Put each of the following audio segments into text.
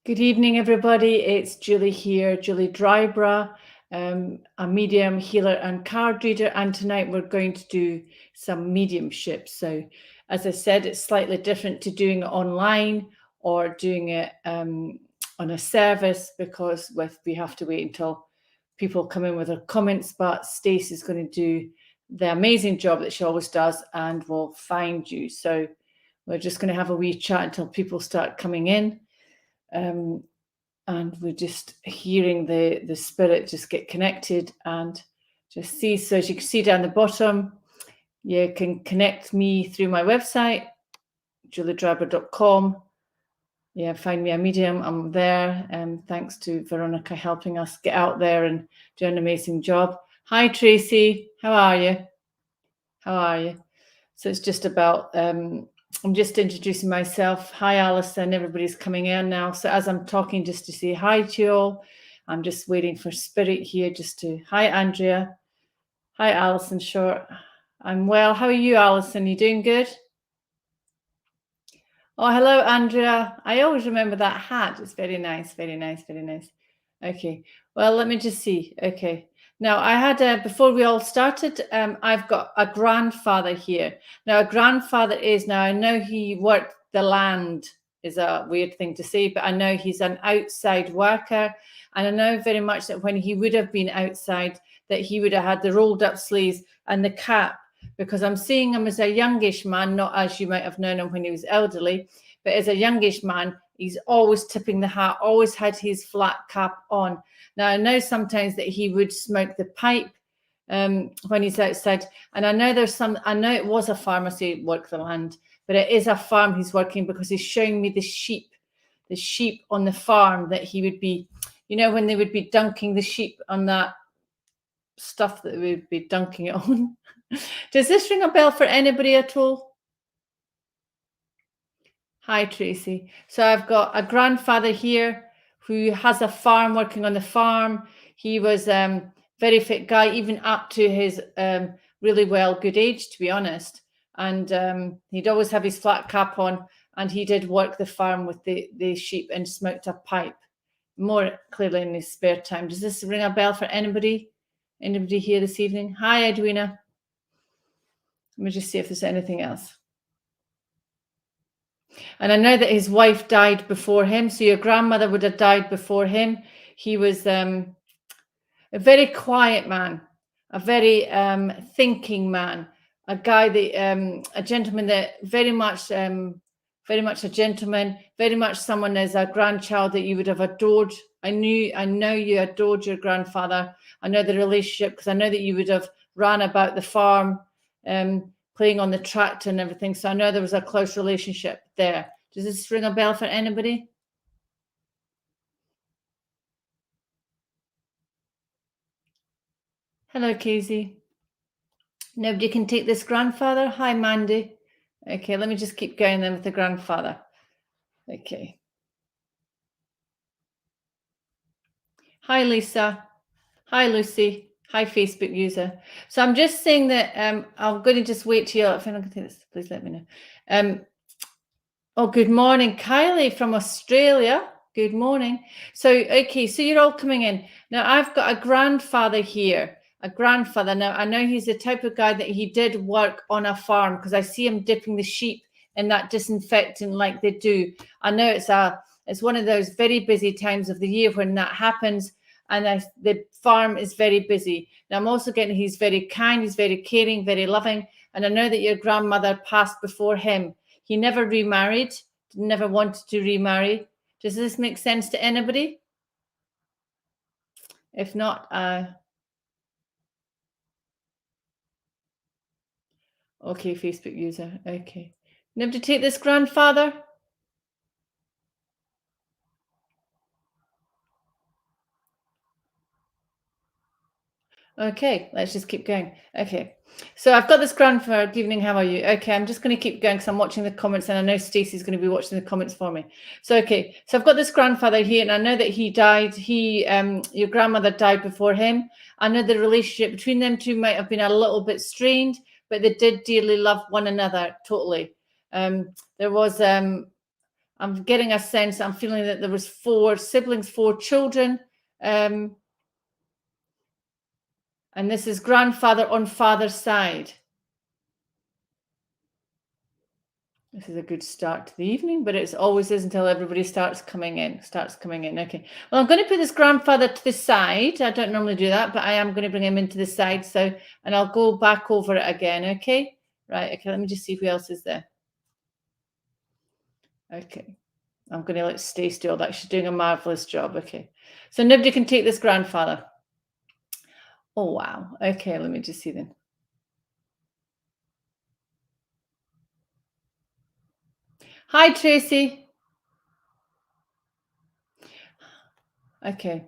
Good evening, everybody. It's Julie here, Julie Dryburgh, a medium, healer, and card reader. And tonight we're going to do some mediumship. So, as I said, it's slightly different to doing it online or doing it on a service because we have to wait until people come in with their comments. But Stacey's going to do the amazing job that she always does and will find you. So, we're just going to have a wee chat until people start coming in. And we're just hearing the spirit just get connected and just see. So as you can see down the bottom, you can connect me through my website, juliedryburgh.com. Yeah, FindMeAMedium. I'm there. And thanks to Veronica helping us get out there and do an amazing job. Hi, Tracy. How are you? How are you? So it's just about I'm just introducing myself. Hi, Alison. Everybody's coming in now. So as I'm talking, just to say hi to you all, I'm just waiting for spirit here hi, Andrea. Hi, Alison Short. I'm well. How are you, Alison? You doing good? Oh, hello, Andrea. I always remember that hat. It's very nice, very nice, very nice. Okay. Well, let me just see. Okay. Now, I had, before we all started, I've got a grandfather here. Now, a grandfather I know he worked the land, is a weird thing to say, but I know he's an outside worker. And I know very much that when he would have been outside, that he would have had the rolled up sleeves and the cap, because I'm seeing him as a youngish man, not as you might have known him when he was elderly, but as a youngish man, he's always tipping the hat, always had his flat cap on. Now, I know sometimes that he would smoke the pipe when he's outside. And I know I know it was a farm, I say work the land, but it is a farm he's working, because he's showing me the sheep on the farm that he would be, when they would be dunking the sheep on that stuff that we would be dunking it on. Does this ring a bell for anybody at all? Hi, Tracy. So I've got a grandfather here who has a farm, working on the farm. He was very fit guy, even up to his really good age, to be honest. And he'd always have his flat cap on, and he did work the farm with the sheep and smoked a pipe, more clearly in his spare time. Does this ring a bell for anybody? Anybody here this evening? Hi, Edwina. Let me just see if there's anything else. And I know that his wife died before him. So your grandmother would have died before him. He was a very quiet man, a very thinking man, a guy that, a gentleman that very much a gentleman, very much someone as a grandchild that you would have adored. I know you adored your grandfather. I know the relationship, because I know that you would have ran about the farm, playing on the tractor and everything. So I know there was a close relationship there. Does this ring a bell for anybody? Hello, Casey. Nobody can take this grandfather? Hi, Mandy. Okay, let me just keep going then with the grandfather. Okay. Hi, Lisa. Hi, Lucy. Hi, Facebook user. So I'm just saying that I'm going to just wait till if anyone can take this, please let me know. Oh, good morning, Kylie from Australia. Good morning. So, okay, so you're all coming in. Now, I've got a grandfather here. A grandfather. Now, I know he's the type of guy that he did work on a farm, because I see him dipping the sheep in that disinfectant like they do. I know it's one of those very busy times of the year when that happens, and the farm is very busy. Now, I'm also getting he's very kind, he's very caring, very loving, and I know that your grandmother passed before him. He never remarried, never wanted to remarry. Does this make sense to anybody? If not, okay, Facebook user. Okay. Never to take this grandfather? Okay, let's just keep going. Okay, so I've got this grandfather. Good evening, how are you? Okay, I'm just going to keep going because I'm watching the comments, and I know Stacey's going to be watching the comments for me. So, okay, so I've got this grandfather here, and I know that he died. Your grandmother died before him. I know the relationship between them two might have been a little bit strained, but they did dearly love one another, totally. There was a I'm getting a sense, I'm feeling that there was 4 siblings, 4 children. And this is grandfather on father's side. This is a good start to the evening, but it always is until everybody starts coming in. Okay. Well, I'm going to put this grandfather to the side. I don't normally do that, but I am going to bring him into the side. So, and I'll go back over it again. Okay. Right. Okay. Let me just see who else is there. Okay. I'm going to let Stacey do all that. She's doing a marvelous job. Okay. So nobody can take this grandfather. Oh, wow. Okay. Let me just see then. Hi, Tracy. Okay.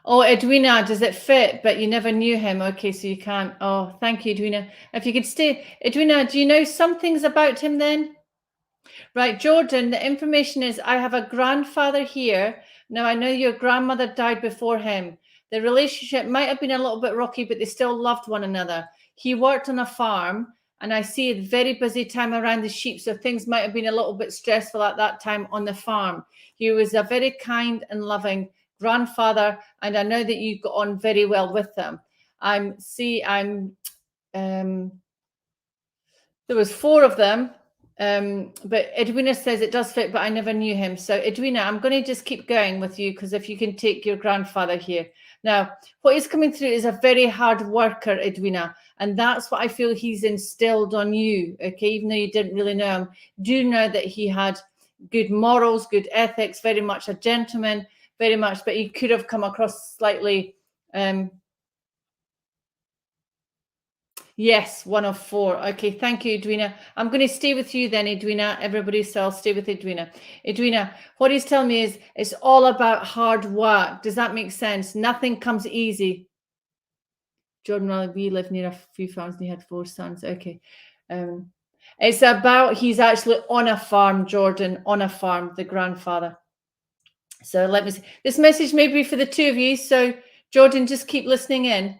Oh, Edwina, does it fit? But you never knew him. Okay, so you can't. Oh, thank you, Edwina. If you could stay. Edwina, do you know some things about him then? Right, Jordan, the information is I have a grandfather here. Now, I know your grandmother died before him. The relationship might have been a little bit rocky, but they still loved one another. He worked on a farm, and I see a very busy time around the sheep, so things might have been a little bit stressful at that time on the farm. He was a very kind and loving grandfather, and I know that you got on very well with them. There was 4 of them. But Edwina says it does fit, but I never knew him. So Edwina, I'm going to just keep going with you, because if you can take your grandfather here. Now, what is coming through is a very hard worker, Edwina. And that's what I feel he's instilled on you. Okay, even though you didn't really know him, do know that he had good morals, good ethics, very much a gentleman, very much, but he could have come across slightly yes, 1 of 4. Okay, thank you, Edwina. I'm going to stay with you then, Edwina. Everybody else, I'll stay with Edwina. Edwina, what he's telling me is it's all about hard work. Does that make sense? Nothing comes easy. Jordan, we live near a few farms and he had 4 sons. Okay. It's about he's actually on a farm, Jordan, on a farm, the grandfather. So let me see. This message may be for the 2 of you. So Jordan, just keep listening in.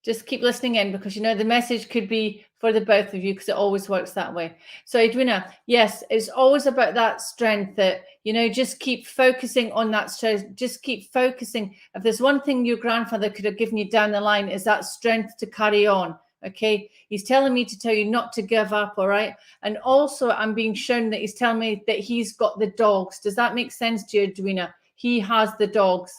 Just keep listening in, because you know the message could be for the both of you, because it always works that way. So Edwina, yes, it's always about that strength, that, you know, just keep focusing on that strength. Just keep focusing. If there's one thing your grandfather could have given you down the line, is that strength to carry on. Okay, he's telling me to tell you not to give up. All right. And also I'm being shown that he's telling me that he's got the dogs. Does that make sense to you, Edwina? He has the dogs.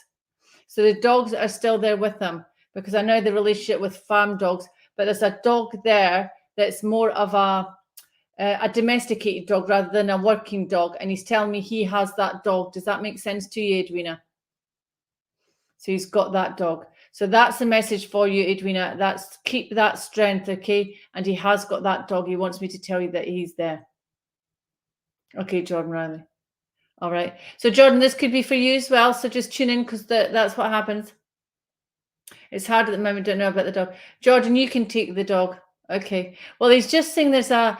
So the dogs are still there with him, because I know the relationship with farm dogs, but there's a dog there that's more of a domesticated dog rather than a working dog. And he's telling me he has that dog. Does that make sense to you, Edwina? So he's got that dog. So that's the message for you, Edwina. That's keep that strength, okay? And he has got that dog. He wants me to tell you that he's there. Okay, Jordan Riley. All right. So Jordan, this could be for you as well. So just tune in, because that's what happens. It's hard at the moment. Don't know about the dog. Jordan, you can take the dog. Okay. Well, he's just saying there's a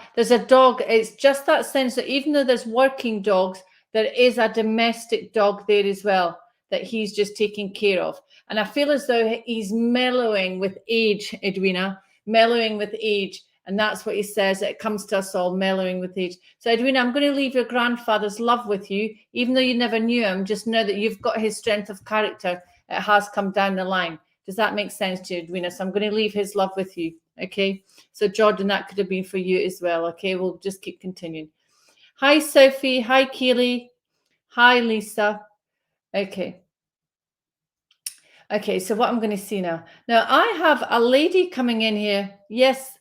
dog. It's just that sense that even though there's working dogs, there is a domestic dog there as well that he's just taking care of. And I feel as though he's mellowing with age, Edwina, mellowing with age. And that's what he says. It comes to us all, mellowing with age. So, Edwina, I'm going to leave your grandfather's love with you. Even though you never knew him, just know that you've got his strength of character. It has come down the line. Does that make sense to you, Edwina? So I'm going to leave his love with you. Okay. So Jordan, that could have been for you as well. Okay. We'll just keep continuing. Hi, Sophie. Hi, Keely. Hi, Lisa. Okay. Okay. So what I'm going to see now. Now I have a lady coming in here. Yes.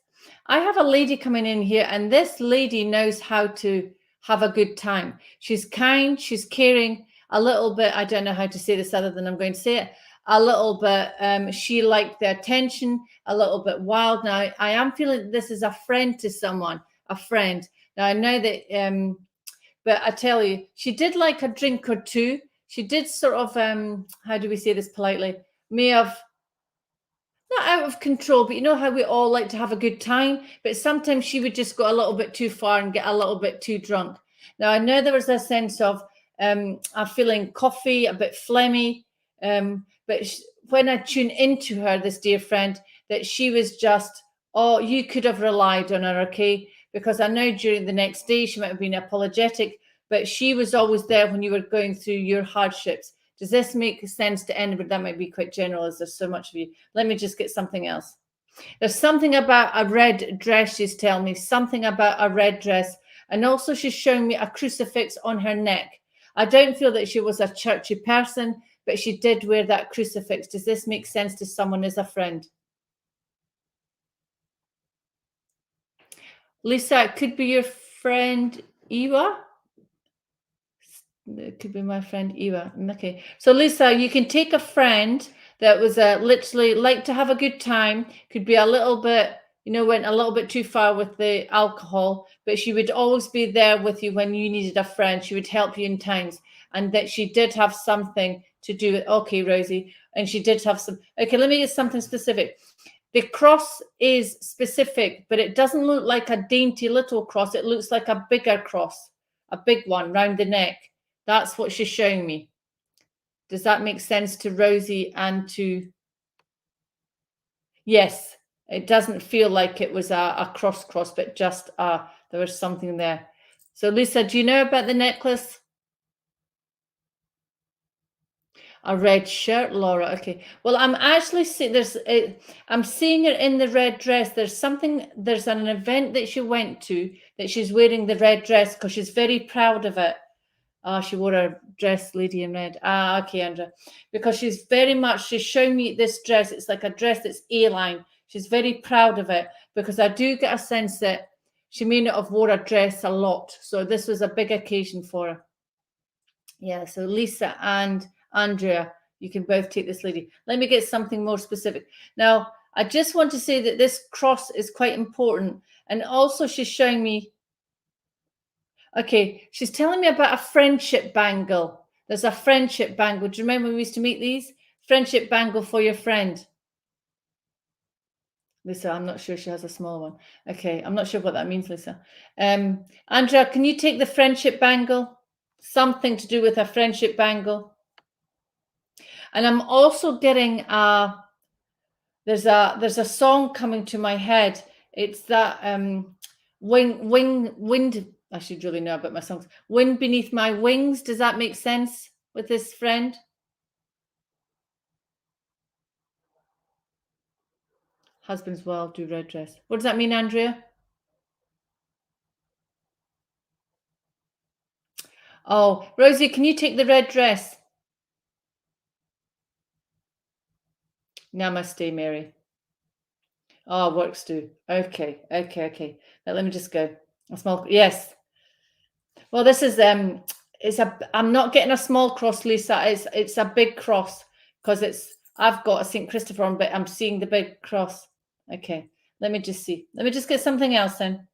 I have a lady coming in here, and this lady knows how to have a good time. She's kind. She's caring a little bit. I don't know how to say this other than I'm going to say it. A little bit, she liked the attention, a little bit wild. Now, I am feeling this is a friend to someone, a friend. Now, I know that, but I tell you, she did like a drink or 2. She did sort of, how do we say this politely? May have, not out of control, but you know how we all like to have a good time? But sometimes she would just go a little bit too far and get a little bit too drunk. Now, I know there was a sense of, I'm feeling coffee, a bit phlegmy. But when I tune into her, this dear friend, that she was just, oh, you could have relied on her, okay? because I know during the next day she might have been apologetic, but she was always there when you were going through your hardships. Does this make sense to anybody? That might be quite general, as there's so much of you. Let me just get something else. There's something about a red dress, she's telling me, something about a red dress. And also she's showing me a crucifix on her neck. I don't feel that she was a churchy person, but she did wear that crucifix. Does this make sense to someone as a friend? Lisa, it could be your friend Iwa. It could be my friend Iwa. Okay. So Lisa, you can take a friend that was literally like to have a good time, could be a little bit, went a little bit too far with the alcohol, but she would always be there with you when you needed a friend. She would help you in times, and that she did have something to do with, okay, Rosie, and she did have some, okay, let me get something specific. The cross is specific, but it doesn't look like a dainty little cross. It looks like a bigger cross, a big one round the neck. That's what she's showing me. Does that make sense to Rosie and to... Yes, it doesn't feel like it was a cross, but just there was something there. So Lisa, do you know about the necklace? A red shirt, Laura. Okay. Well, I'm actually seeing I'm seeing her in the red dress. There's an event that she went to that she's wearing the red dress because she's very proud of it. She wore a dress, lady in red. Okay, Andrea. Because she's showing me this dress. It's like a dress that's A-line. She's very proud of it because I do get a sense that she may not have wore a dress a lot. So this was a big occasion for her. Yeah, so Lisa and Andrea, you can both take this lady. Let me get something more specific. Now, I just want to say that this cross is quite important. And also she's showing me, okay, she's telling me about a friendship bangle. There's a friendship bangle. Do you remember when we used to make these? Friendship bangle for your friend. Lisa, I'm not sure she has a small one. Okay, I'm not sure what that means, Lisa. Andrea, can you take the friendship bangle? Something to do with a friendship bangle. And I'm also getting there's a song coming to my head. It's that wind. I should really know about my songs. Wind Beneath My Wings. Does that make sense with this friend? Husband's well, do red dress. What does that mean, Andrea? Oh, Rosie, can you take the red dress? Namaste, Mary. Oh, works too. Okay. Now, let me just go. A small, yes. Well, this is I'm not getting a small cross, Lisa. It's a big cross because I've got a St. Christopher on, but I'm seeing the big cross. Okay, let me just see. Let me just get something else then.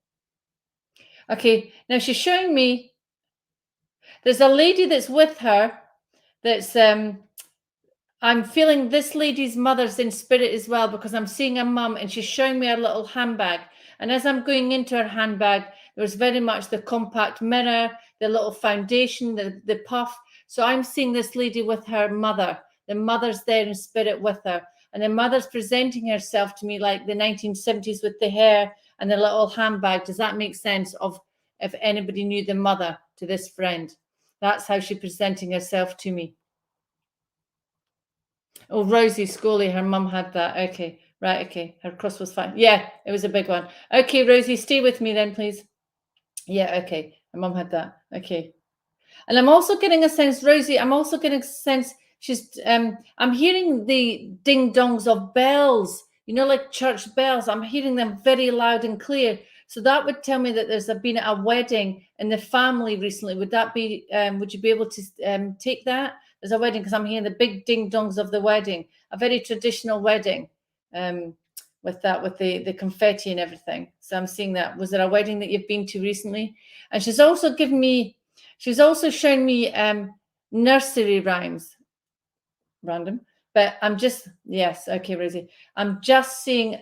Okay, now she's showing me there's a lady that's with her that's I'm feeling this lady's mother's in spirit as well because I'm seeing a mum and she's showing me a little handbag. And as I'm going into her handbag, there's very much the compact mirror, the little foundation, the puff. So I'm seeing this lady with her mother. The mother's there in spirit with her. And the mother's presenting herself to me like the 1970s with the hair and the little handbag. Does that make sense of if anybody knew the mother to this friend? That's how she's presenting herself to me. Oh, Rosie Scully, her mum had that. Okay, right, okay. Her cross was fine. Yeah, it was a big one. Okay, Rosie, stay with me then, please. Yeah, okay. Her mum had that. Okay. And I'm also getting a sense, Rosie, I'm also getting a sense she's, I'm hearing the ding-dongs of bells, like church bells. I'm hearing them very loud and clear. So that would tell me that there's been a wedding in the family recently. Would that be, would you be able to take that? There's a wedding because I'm hearing the big ding-dongs of the wedding, a very traditional wedding with the confetti and everything. So I'm seeing that. Was there a wedding that you've been to recently? And she's also showing me nursery rhymes. Random. But I'm just, yes, okay, Rosie. I'm just seeing,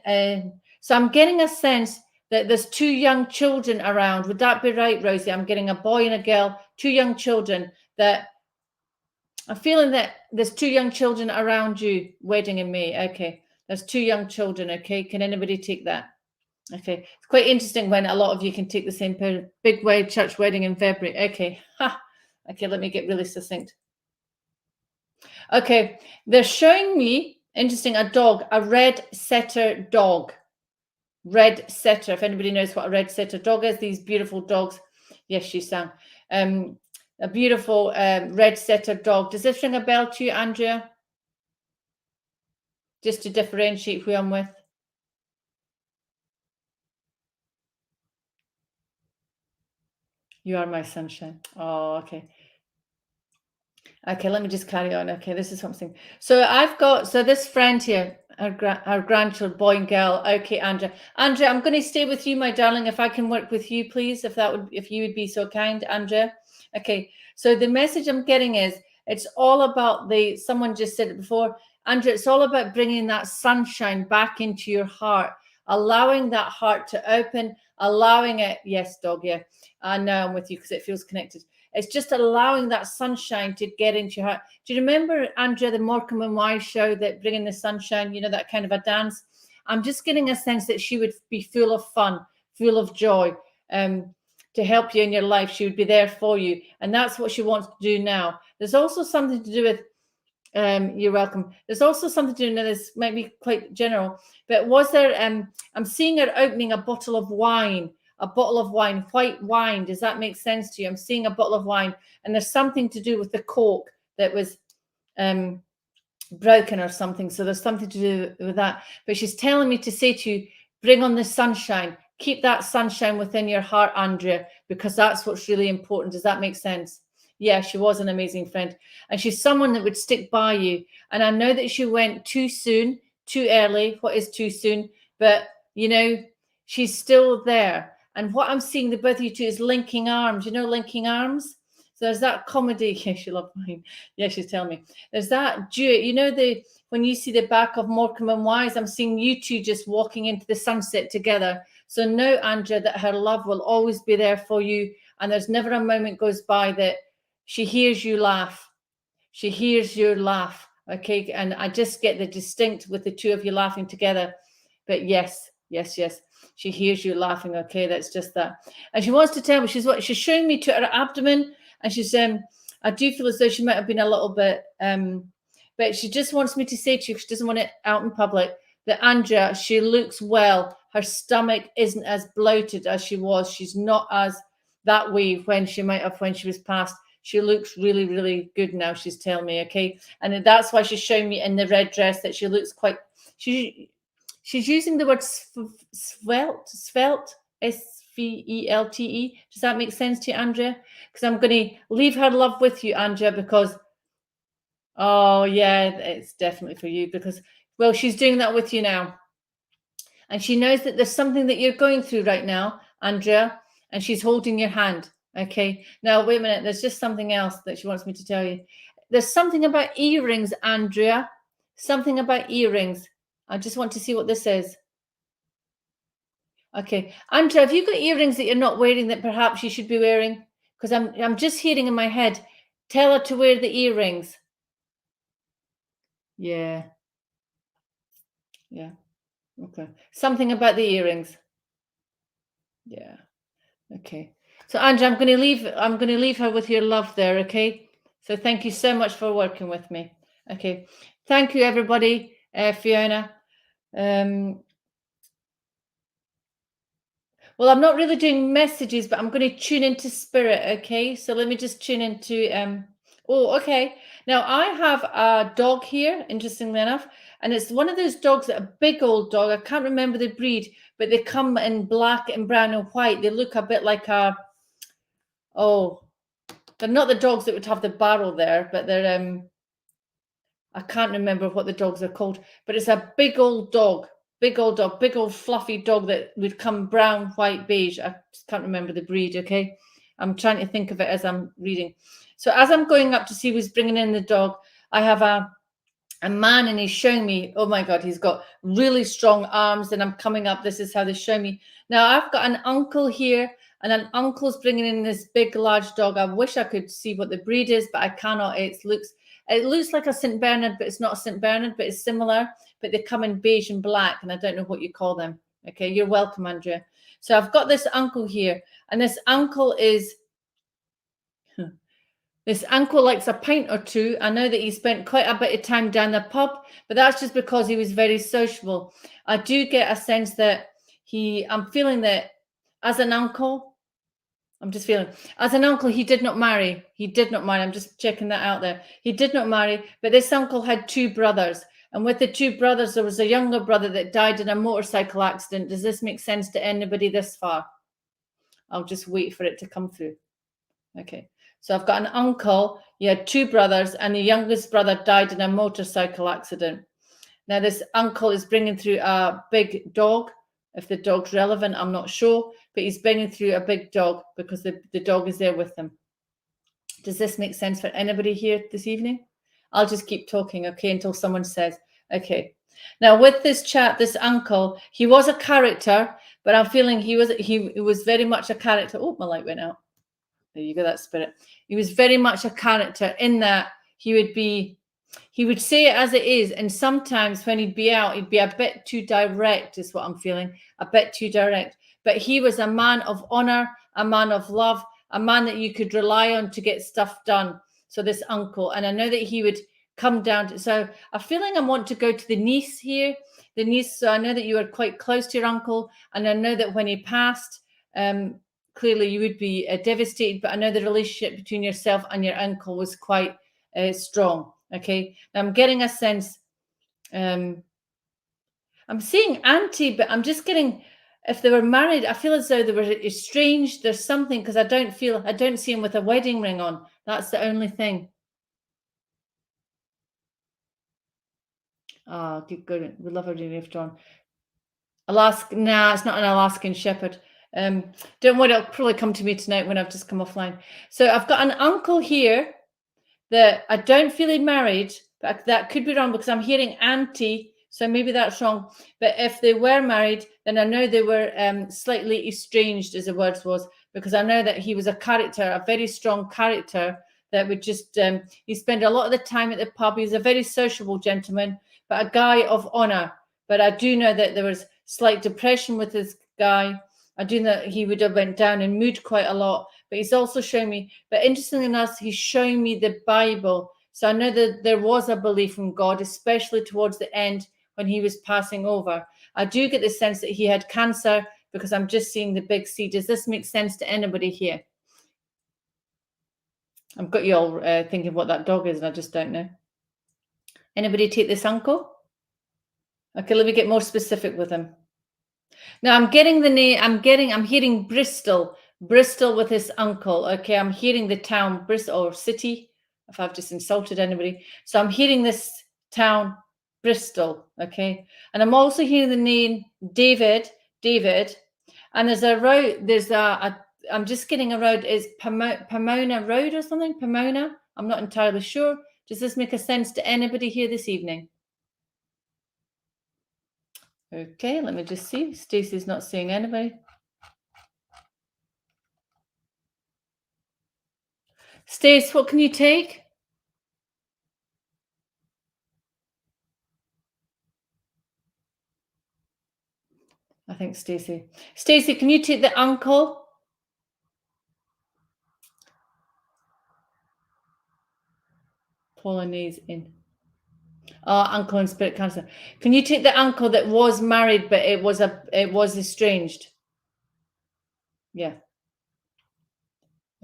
so I'm getting a sense that there's two young children around. Would that be right, Rosie? I'm getting a boy and a girl, two young children that I'm feeling that there's two young children around you, wedding in May. Okay. There's two young children. Okay. Can anybody take that? Okay. It's quite interesting when a lot of you can take the same pair. Big church wedding in February. Okay. Ha. Okay, let me get really succinct. Okay. They're showing me, interesting, a dog, a red setter dog. Red setter. If anybody knows what a red setter dog is, these beautiful dogs. Yes, she sang. A beautiful red setter dog. Does this ring a bell to you, Andrea? Just to differentiate who I'm with. You are my sunshine. Oh, okay. Okay, let me just carry on. Okay, this is something. So I've got, so this friend here, our grandchild, boy and girl. Okay, Andrea. Andrea, I'm going to stay with you, my darling. If I can work with you, please, if you would be so kind, Andrea. Okay, so the message I'm getting is, it's all about someone just said it before, Andrea, it's all about bringing that sunshine back into your heart, allowing that heart to open, allowing it. Yes, dog, yeah. I know I'm with you because it feels connected. It's just allowing that sunshine to get into your heart. Do you remember, Andrea, the Morecambe and Wise show, that bringing the sunshine, that kind of a dance? I'm just getting a sense that she would be full of fun, full of joy, to help you in your life. She would be there for you. And that's what she wants to do now. There's also something to do with, you're welcome. There's also something to do, now this might be quite general, but was there, I'm seeing her opening a bottle of wine, white wine. Does that make sense to you? I'm seeing a bottle of wine, and there's something to do with the cork that was broken or something. So there's something to do with that. But she's telling me to say to you, bring on the sunshine. Keep that sunshine within your heart, Andrea, because that's what's really important. Does that make sense? Yeah, she was an amazing friend. And she's someone that would stick by you. And I know that she went too soon, too early. What is too soon? But, she's still there. And what I'm seeing the both of you two is linking arms. Linking arms? So there's that comedy. Yeah, she loved mine. Yeah, she's telling me. There's that duet. When you see the back of Morecambe and Wise, I'm seeing you two just walking into the sunset together. So know, Andrea, that her love will always be there for you. And there's never a moment goes by that she hears you laugh. She hears your laugh. Okay. And I just get the distinct with the two of you laughing together. But yes. She hears you laughing. Okay. That's just that. And she wants to tell me, she's showing me to her abdomen. And she's, I do feel as though she might have been a little bit, but she just wants me to say to you, she doesn't want it out in public, that Andrea, she looks well. Her stomach isn't as bloated as she was. She's not as that way when she was past. She looks really, really good now, she's telling me, okay? And that's why she's showing me in the red dress that she looks quite, she's using the word svelte, Svelte. Does that make sense to you, Andrea? Because I'm going to leave her love with you, Andrea, because, oh, yeah, it's definitely for you because, well, she's doing that with you now. And she knows that there's something that you're going through right now, Andrea, and she's holding your hand. Okay. Now, wait a minute. There's just something else that she wants me to tell you. There's something about earrings, Andrea. Something about earrings. I just want to see what this is. Okay. Andrea, have you got earrings that you're not wearing that perhaps you should be wearing? Because I'm just hearing in my head, tell her to wear the earrings. Yeah. Yeah. Okay. Something about the earrings. Yeah. Okay. So Andrea, I'm going to leave her with your love there, okay? So thank you so much for working with me. Okay. Thank you, everybody. Fiona. Well, I'm not really doing messages, but I'm going to tune into spirit, okay? So let me just tune into oh, okay. Now I have a dog here, interestingly enough, and it's one of those dogs, a big old dog. I can't remember the breed, but they come in black and brown and white. They look a bit like they're not the dogs that would have the barrel there, but they're I can't remember what the dogs are called, but it's a big old dog, big old fluffy dog that would come brown, white, beige. I just can't remember the breed. Okay. I'm trying to think of it as I'm reading. So as I'm going up to see who's bringing in the dog, I have a man and he's showing me, oh my God, he's got really strong arms and I'm coming up. This is how they show me. Now I've got an uncle here and an uncle's bringing in this big, large dog. I wish I could see what the breed is, but I cannot. It looks like a St. Bernard, but it's not a St. Bernard, but it's similar, but they come in beige and black and I don't know what you call them. Okay, you're welcome, Andrea. So I've got this uncle here, and this uncle is this uncle likes a pint or two. I know that he spent quite a bit of time down the pub, but that's just because he was very sociable. I do get a sense that I'm feeling that as an uncle, I'm just feeling as an uncle, he did not marry. He did not marry. I'm just checking that out there. He did not marry, but this uncle had two brothers. And with the two brothers, there was a younger brother that died in a motorcycle accident. Does this make sense to anybody this far? I'll just wait for it to come through. Okay. So I've got an uncle. He had two brothers, and the youngest brother died in a motorcycle accident. Now, this uncle is bringing through a big dog. If the dog's relevant, I'm not sure, but he's bringing through a big dog because the dog is there with him. Does this make sense for anybody here this evening? I'll just keep talking, okay, until someone says, okay. Now, with this chat, this uncle, he was a character, but I'm feeling he was very much a character. Oh, my light went out. There you go, that spirit. He was very much a character in that he would say it as it is. And sometimes when he'd be out, he'd be a bit too direct, is what I'm feeling, a bit too direct. But he was a man of honor, a man of love, a man that you could rely on to get stuff done. So this uncle, and I know that he would come down to, so I'm feeling I want to go to the niece here, the niece. So I know that you were quite close to your uncle, and I know that when he passed, clearly you would be devastated, but I know the relationship between yourself and your uncle was quite strong. Okay, now I'm getting a sense, I'm seeing auntie, but I'm just getting, if they were married, I feel as though they were estranged. There's something, because I don't see him with a wedding ring on. That's the only thing. Oh, good. We love her lived on. Alaska, nah, it's not an Alaskan Shepherd. Don't worry, it'll probably come to me tonight when I've just come offline. So I've got an uncle here that I don't feel he married, but that could be wrong because I'm hearing auntie, so maybe that's wrong. But if they were married, then I know they were slightly estranged, as the words was, because I know that he was a character, a very strong character that would just, he spent a lot of the time at the pub. He's a very sociable gentleman, but a guy of honor. But I do know that there was slight depression with this guy. I do know that he would have went down in mood quite a lot, but he's also showing me, but interestingly enough, he's showing me the Bible. So I know that there was a belief in God, especially towards the end when he was passing over. I do get the sense that he had cancer because I'm just seeing the big C. Does this make sense to anybody here? I've got you all thinking what that dog is, and I just don't know. Anybody take this uncle? Okay, let me get more specific with him. Now I'm getting the name, I'm hearing Bristol with his uncle. Okay, I'm hearing the town, Bristol, or city, if I've just insulted anybody. So I'm hearing this town, Bristol, okay? And I'm also hearing the name David, and there's a road, I'm just getting a road, is Pomona Road or something? Pomona? I'm not entirely sure. Does this make a sense to anybody here this evening? Okay, let me just see. Stacey's not seeing anybody. Stace, what can you take? I think Stacey. Stacey, can you take the uncle? Polonaise in. Oh, uncle and spirit cancer. Can you take the uncle that was married, but it was estranged? Yeah.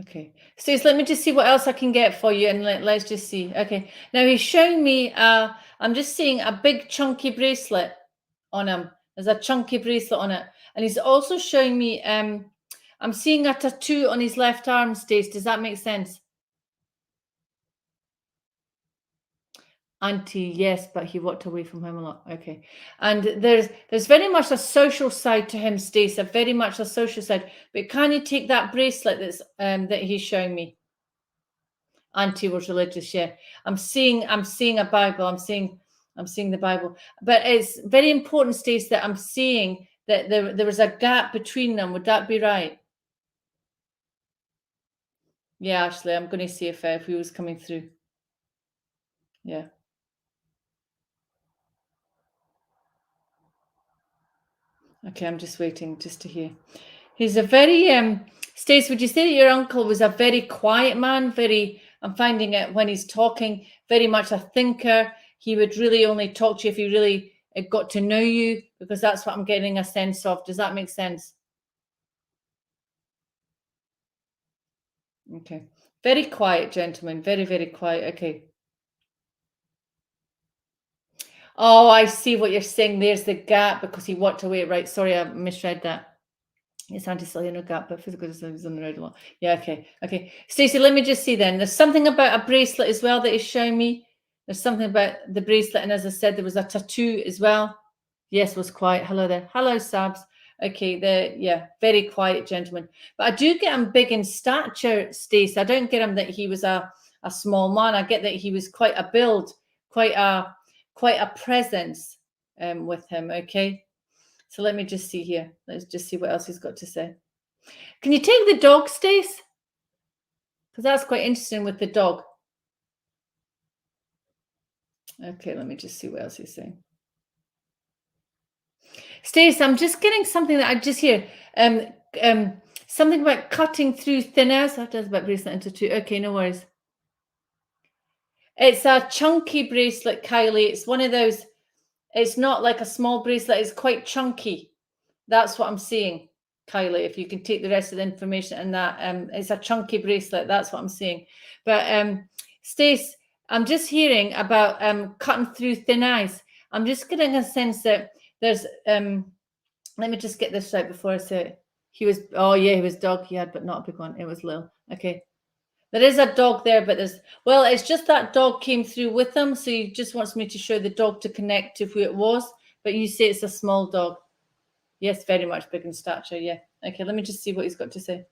Okay. Stacey, let me just see what else I can get for you, and let's just see. Okay. Now he's showing me. I'm just seeing a big chunky bracelet on him. There's a chunky bracelet on it, and he's also showing me. I'm seeing a tattoo on his left arm, Stace. Does that make sense? Auntie, yes, but he walked away from home a lot. Okay. And there's very much a social side to him, Stacey, very much a social side. But can you take that bracelet that he's showing me? Auntie was religious, yeah. I'm seeing a Bible. I'm seeing the Bible. But it's very important, Stacey, that I'm seeing that there was a gap between them. Would that be right? Yeah, Ashley, I'm going to see if he was coming through. Yeah. Okay, I'm just waiting just to hear. He's a very Stace, would you say that your uncle was a very quiet man? Very, I'm finding it when he's talking, very much a thinker. He would really only talk to you if he really got to know you, because that's what I'm getting a sense of. Does that make sense? Okay. Very quiet gentleman. Very, very quiet. Okay. Oh, I see what you're saying. There's the gap because he walked away. Right. Sorry, I misread that. It's anti-cellular gap, but physical distance is on the road a lot. Yeah, okay, okay. Stacey, let me just see then. There's something about a bracelet as well that is showing me. There's something about the bracelet, and as I said, there was a tattoo as well. Yes, was quiet. Hello there. Hello, Sabs. Okay, very quiet gentleman. But I do get him big in stature, Stacey. I don't get him that he was a small man. I get that he was quite a build, quite a presence with him. Okay. So let me just see here. Let's just see what else he's got to say. Can you take the dog, Stace? Because that's quite interesting with the dog. Okay, let me just see what else he's saying. Stace, I'm just getting something that I just hear. Something about cutting through thin air. So that's about bracelet into two. Okay, no worries. It's a chunky bracelet, Kylie. It's one of those. It's not like a small bracelet. It's quite chunky. That's what I'm seeing, Kylie. If you can take the rest of the information and that, it's a chunky bracelet. That's what I'm seeing. But Stace, I'm just hearing about cutting through thin ice. I'm just getting a sense that there's. Let me just get this right before I say it. He was. Oh yeah, he was dog. He had, but not a big one. It was little. Okay. There is a dog there, but it's just that dog came through with them. So he just wants me to show the dog to connect to who it was. But you say it's a small dog. Yes, very much big in stature. Yeah. Okay, let me just see what he's got to say.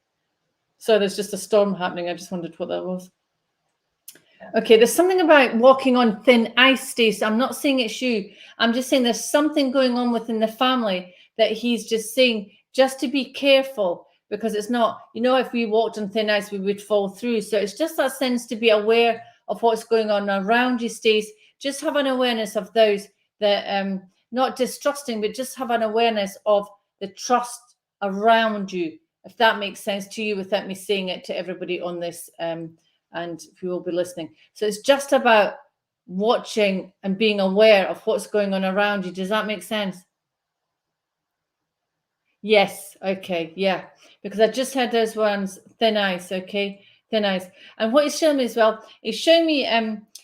So there's just a storm happening. I just wondered what that was. Okay, there's something about walking on thin ice, Stacey. I'm not saying it's you. I'm just saying there's something going on within the family that he's just saying just to be careful, because it's not, if we walked on thin ice, we would fall through. So it's just that sense to be aware of what's going on around you, Stacey. Just have an awareness of those that, not distrusting, but just have an awareness of the trust around you, if that makes sense to you, without me saying it to everybody on this and who will be listening. So it's just about watching and being aware of what's going on around you. Does that make sense? Yes. Okay. Yeah. Because I just had those ones, thin ice. Okay. Thin ice. And what he's showing me as well, he's showing me,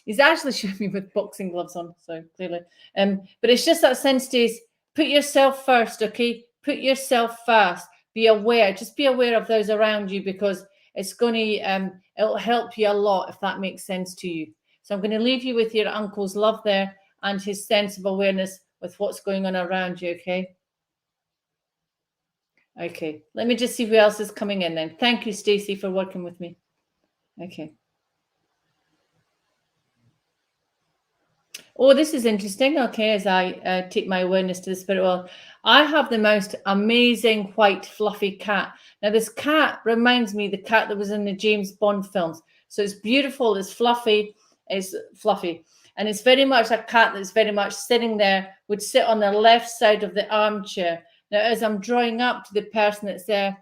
he's actually showing me with boxing gloves on. So clearly, but it's just that sense is put yourself first. Okay. Put yourself first. Be aware. Just be aware of those around you, because it's going to, it'll help you a lot if that makes sense to you. So I'm going to leave you with your uncle's love there and his sense of awareness with what's going on around you. Okay. Okay, let me just see who else is coming in then. Thank you, Stacey, for working with me. Okay. Oh, this is interesting. Okay, as I take my awareness to the spirit world, I have the most amazing white fluffy cat. Now, this cat reminds me the cat that was in the James Bond films. So it's beautiful, it's fluffy, and it's very much a cat that's very much sitting there, would sit on the left side of the armchair. Now, as I'm drawing up to the person that's there,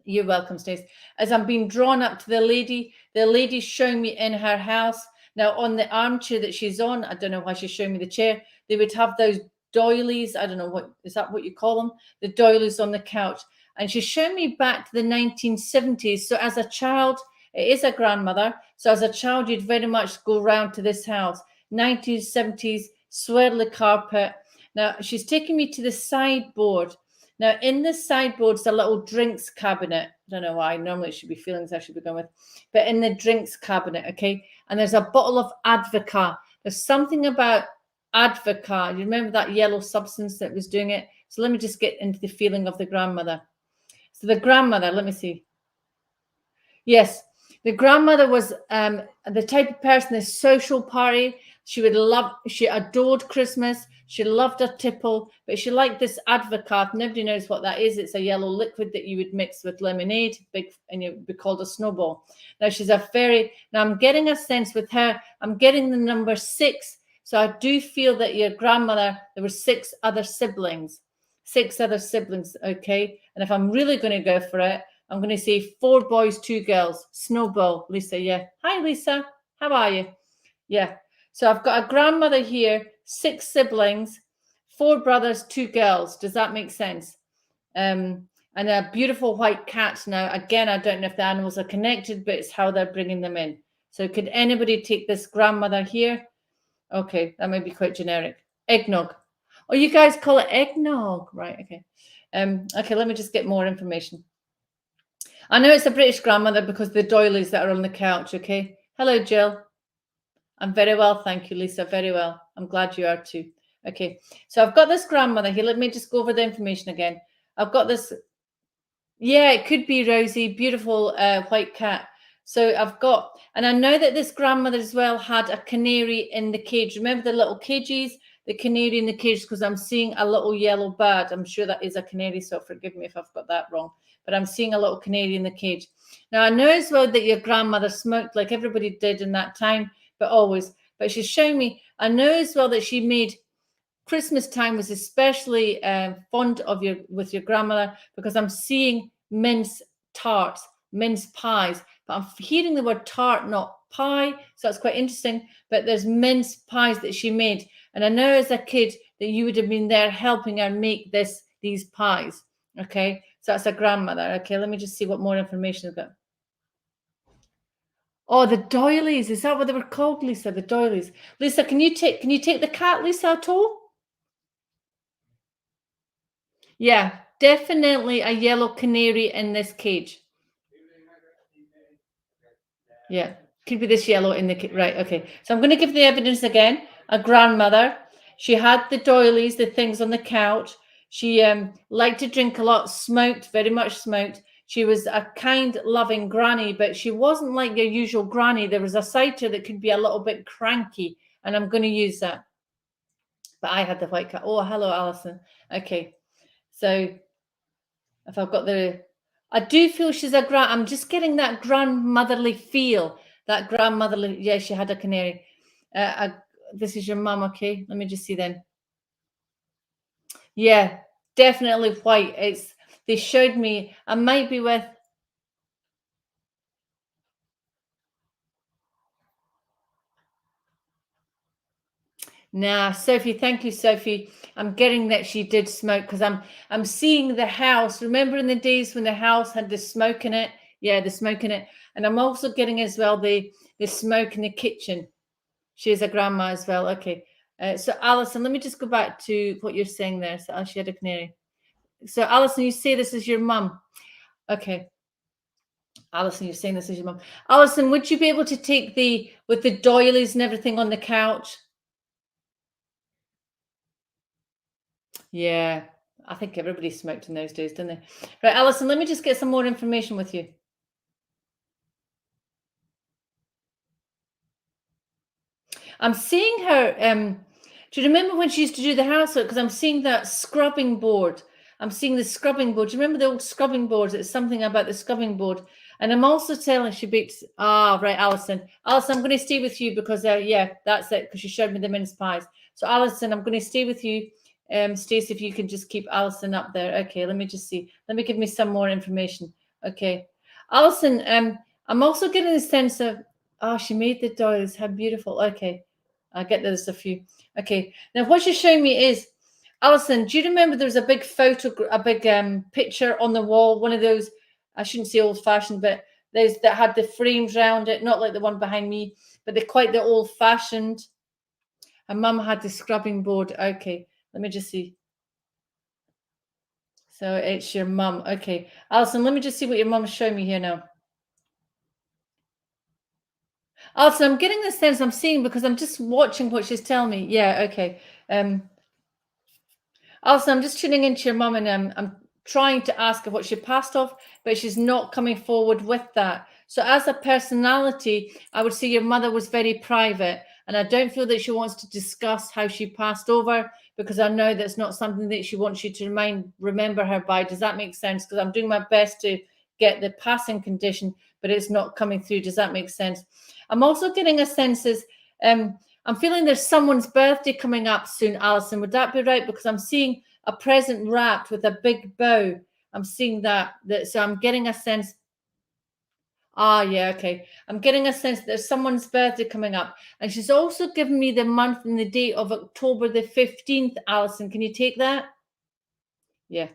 you're welcome, Stace. As I'm being drawn up to the lady's showing me in her house. Now, on the armchair that she's on, I don't know why she's showing me the chair, they would have those doilies. I don't know, what is that what you call them? The doilies on the couch. And she's showing me back to the 1970s. So as a child, it is a grandmother. So as a child, you'd very much go round to this house. 1970s, swirly carpet. Now, she's taking me to the sideboard. Now, in the sideboard's a little drinks cabinet. I don't know why. Normally it should be feelings I should be going with. But in the drinks cabinet, okay? And there's a bottle of Advocaat. There's something about Advocaat. You remember that yellow substance that was doing it? So let me just get into the feeling of the grandmother. So the grandmother, let me see. Yes, the grandmother was the type of person, the social party. She adored Christmas. She loved a tipple, but she liked this Advocaat. Nobody knows what that is. It's a yellow liquid that you would mix with lemonade, and it would be called a snowball. Now, I'm getting a sense with her, I'm getting the number 6. So I do feel that your grandmother, there were 6 other siblings. 6 other siblings, okay? And if I'm really going to go for it, I'm going to say 4 boys, 2 girls. Snowball, Lisa, yeah. Hi, Lisa. How are you? Yeah. So I've got a grandmother here, 6 siblings, 4 brothers, 2 girls. Does that make sense? And a beautiful white cat. Now, again, I don't know if the animals are connected, but it's how they're bringing them in. So could anybody take this grandmother here? Okay, that might be quite generic. Eggnog. Oh, you guys call it eggnog, right? Okay. Okay, let me just get more information. I know it's a British grandmother because the doilies that are on the couch, okay? Hello, Jill. I'm very well, thank you, Lisa, very well. I'm glad you are too. Okay, so I've got this grandmother here. Let me just go over the information again. I've got this, yeah, it could be Rosie, beautiful white cat. So I've got, and I know that this grandmother as well had a canary in the cage. Remember the little cages, the canary in the cage, because I'm seeing a little yellow bird. I'm sure that is a canary, so forgive me if I've got that wrong. But I'm seeing a little canary in the cage. Now, I know as well that your grandmother smoked like everybody did in that time, but always. But she's showing me, I know as well that she made Christmas time was especially fond of with your grandmother, because I'm seeing mince tarts, mince pies, but I'm hearing the word tart, not pie. So that's quite interesting. But there's mince pies that she made. And I know as a kid that you would have been there helping her make these pies. Okay. So that's a grandmother. Okay. Let me just see what more information I've got. Oh, the doilies. Is that what they were called, Lisa? The doilies. Lisa, can you take the cat, Lisa, at all? Yeah, definitely a yellow canary in this cage. Yeah, could be this yellow in the right. Okay, so I'm going to give the evidence again. A grandmother. She had the doilies, the things on the couch. She liked to drink a lot, smoked, very much smoked. She was a kind, loving granny, but she wasn't like your usual granny. There was a side to her that could be a little bit cranky, and I'm going to use that. But I had the white cat. Oh, hello, Alison. Okay, so if I've got I do feel she's I'm just getting that grandmotherly feel, that grandmotherly, yeah, she had a canary. This is your mum, okay? Let me just see then. Yeah, definitely white. They showed me, I might be with, nah, Sophie, thank you, Sophie. I'm getting that she did smoke because I'm seeing the house. Remember in the days when the house had the smoke in it? Yeah, the smoke in it. And I'm also getting as well the smoke in the kitchen. She's a grandma as well. Okay. So Alison, let me just go back to what you're saying there. So she had a canary. So Alison, you say this is your mum. Okay. Alison, you're saying this is your mum. Alison, would you be able to take with the doilies and everything on the couch? Yeah. I think everybody smoked in those days, didn't they? Right, Alison, let me just get some more information with you. I'm seeing her. Do you remember when she used to do the housework? Because I'm seeing that scrubbing board. I'm seeing the scrubbing board. Do you remember the old scrubbing boards? It's something about the scrubbing board. And I'm also telling she bakes. Ah, right, Alison. Alison, I'm going to stay with you because, yeah, that's it. Because she showed me the mince pies. So, Alison, I'm going to stay with you. Stacey, if you can just keep Alison up there. Okay, let me just see. Let me give me some more information. Okay, Alison. I'm also getting the sense of. Oh, she made the doilies. How beautiful. Okay. I get there's a few. Okay. Now, what she's showing me is, Alison, do you remember there was a big picture on the wall? One of those, I shouldn't say old fashioned, but those that had the frames around it, not like the one behind me, but they're quite the old fashioned. And mum had the scrubbing board. Okay. Let me just see. So it's your mum. Okay. Alison, let me just see what your mum's showing me here now. Alison, I'm getting the sense I'm seeing because I'm just watching what she's telling me. Yeah, okay. Also, I'm just tuning into your mum and I'm trying to ask her what she passed off, but she's not coming forward with that. So as a personality, I would say your mother was very private, and I don't feel that she wants to discuss how she passed over, because I know that's not something that she wants you to remember her by. Does that make sense? Because I'm doing my best to get the passing condition, but it's not coming through. Does that make sense? I'm also getting a sense is I'm feeling there's someone's birthday coming up soon, Alison. Would that be right? Because I'm seeing a present wrapped with a big bow. I'm seeing that. So I'm getting a sense. Ah, yeah, okay. I'm getting a sense that there's someone's birthday coming up. And she's also given me the month and the date of October the 15th, Alison. Can you take that? Yeah.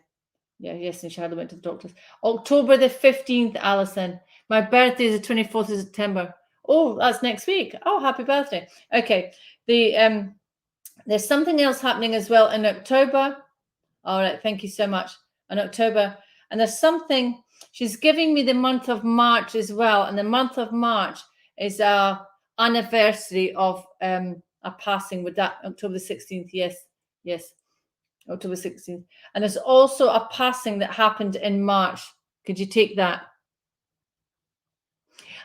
Yeah, yes, and Charlotte went to the doctors. October the 15th, Alison. My birthday is the 24th of September. Oh, that's next week. Oh, happy birthday. Okay. There's something else happening as well in October. All right, thank you so much. In October. And there's something, she's giving me the month of March as well. And the month of March is our anniversary of a passing with that October 16th. Yes, yes. October 16th. And there's also a passing that happened in March. Could you take that?